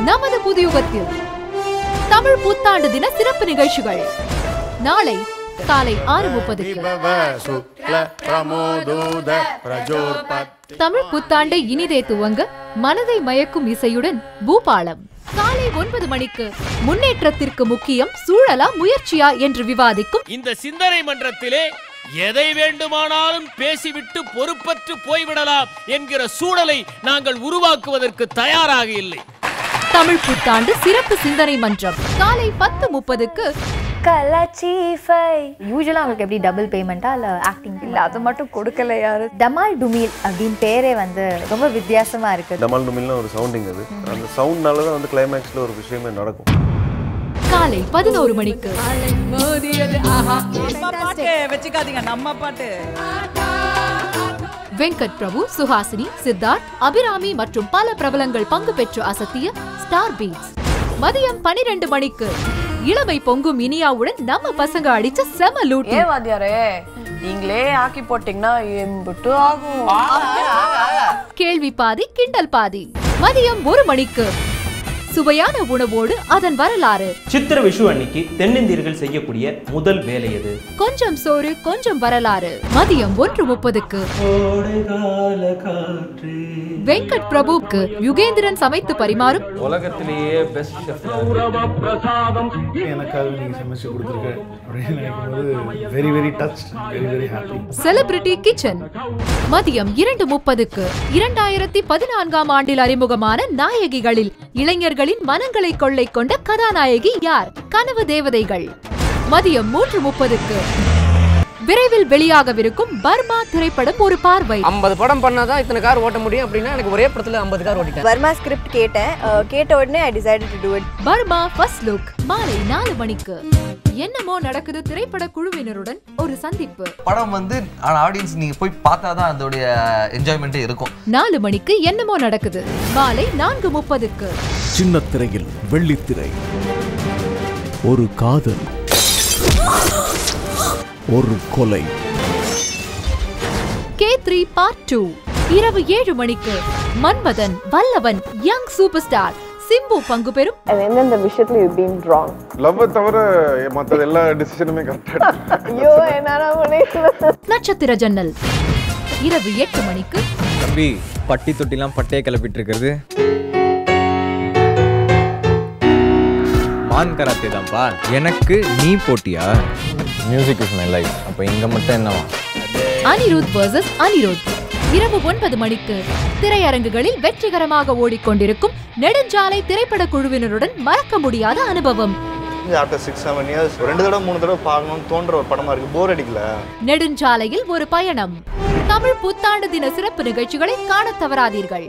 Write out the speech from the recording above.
நமது புதியுகத்தில் தமிழ் புத்தாண்டு தின சிறப்பு நிகழ்ச்சிகள் நாளை காலை 6:30 தமிழ் புத்தாண்டை இனிதே துவங்க மனதை மயக்கும் இசையுடன் பூபாலம். காலை 9 மணிக்கு முன்னேற்றத்திற்கு முக்கியம் சூழலா முயற்சியா என்று விவாதிக்கும் இந்த சிந்தனை மன்றத்திலே எதை வேண்டுமானாலும் பேசிவிட்டு பொறுப்பற்று போய்விடலாம் என்கிற சூழலை நாங்கள் உருவாக்குவதற்கு தயாராக இல்லை. தமிழ் புத்தாண்டு சிறப்பு சிந்தனை மன்றம் காலை 10:30க்கு யூசுவலா உங்களுக்கு எப்படி டபுள் பேமெண்டா இல்ல ஆக்டிங் இல்ல அது மட்டும் கொடுக்கல யாரு. டமால் டுமில் அப்படின்னு பேரே வந்து ரொம்ப வித்தியாசமா இருக்கு. டமால் டுமில்னா ஒரு சவுண்டிங் அது. அந்த சவுண்ட்னால தான் வந்து கிளைமேக்ஸ்ல ஒரு விஷயமே நடக்கும். காலை 11 மணிக்கு நம்ம பாட்டு வெங்கட் பிரபு, சுஹாசினி, சித்தார்த், அபிராமி மற்றும் பல பிரபலங்கள் பங்கு பெற்று அசத்திய ஸ்டார் பீட்ஸ். மதியம் 12 மணிக்கு இளமை பொங்கும் இனியாவுடன் நம்ம பசங்க அடிச்ச செம லூட்டி. ஏன் வாத்தியாரே நீங்களே ஆக்கி போட்டீங்கன்னா எம்புட்டு ஆகும். கேள்வி பாதி கிண்டல் பாதி. மதியம் 1 மணிக்கு சுவையான உணவோடு அதன் வரலாறு. சித்திர விஷு அன்னைக்கு தென்னிந்தியர்கள் செய்யக்கூடிய முதல் வேலை எது? கொஞ்சம் சோறு கொஞ்சம் வரலாறு. மதியம் 1:30க்கு வெங்கட் பிரபுக்கு யுகேந்திரன் சமைத்து பரிமாறும் உலகத்திலேயே பெஸ்ட் ஷெஃப் எனக்காக நீங்க சமைச்சு கொடுத்திருக்க அப்படின்னு நினைக்கும்போது very very touched, very very happy. Celebrity kitchen. மதியம் 2:30க்கு 2014ஆம் ஆண்டில் அறிமுகமான நாயகிகளில் இளைஞர்களின் மனங்களை கொள்ளை கொண்ட கதாநாயகி யார்? கனவு தேவதைகள். மதியம் 3:30க்கு விரைவில் வெளியாகவிருக்கும் பர்மா திரைப்படம் ஒரு பார்வை. 50 படம் பண்ணாதான் இத்தனை கார் ஓட்ட முடியும் அப்படின்னா எனக்கு ஒரே படத்துல 50 கார் ஓட்டிட்டேன். வர்மா ஸ்கிரிப்ட் கேட்ட உடனே I decided to do it. Burma first look மாலை 4 மணிக்கு. என்னமோ நடக்குது திரைப்பட குழுவினருடன் ஒரு சந்திப்பு. படம் வந்து ஆடியன்ஸ் நீங்க போய் பார்த்தாதான் அதோட என்ஜாய்மெண்டே இருக்கும். 4 மணிக்கு என்னமோ நடக்குது. மாலை 4:30க்கு சின்ன திரையில் வெள்ளித்திரை. ஒரு காதல், ஒரு கொலை. K3 பார்ட் 2 இரவு 7 மணிக்கு மன்மதன் வல்லவன் யங் சூப்பர் ஸ்டார் சிம்பு பங்கு பெறும். எந்தெந்த விஷயத்துல you been wrong? லவ் தவிர மற்ற எல்லா டிசிஷனுமே கரெக்டா. ஐயோ என்னால முடியல. நட்சத்திர ஜன்னல் இரவு 8 மணிக்கு. தம்பி பட்டி தொட்டிலாம் பட்டையை கிளப்பிட்டு இருக்கிறது மான் கராத்தே தான்ப்பா. எனக்கு நீ போட்டியா? Music is my life. அப்ப இங்க மட்டும் என்னவா? அனிருத் vs அனிருத் இரவு 9 மணிக்கு. திரையரங்குகளில் வெற்றிகரமாக ஓடிக்கொண்டிருக்கும் நெடுஞ்சாலை திரைப்பட குழுவினருடன் மறக்க முடியாத அனுபவம். ஆஃப்டர் 6-7 இயர்ஸ் 2 தடவை 3 தடவை பார்க்கணும்னு தோன்ற ஒரு படமா இருக்கு. போர் அடிக்கல. நெடுஞ்சாலையில் ஒரு பயணம். தமிழ் புத்தாண்டு தின சிறப்பு நிகழ்ச்சிகளை காண தவறாதீர்கள்.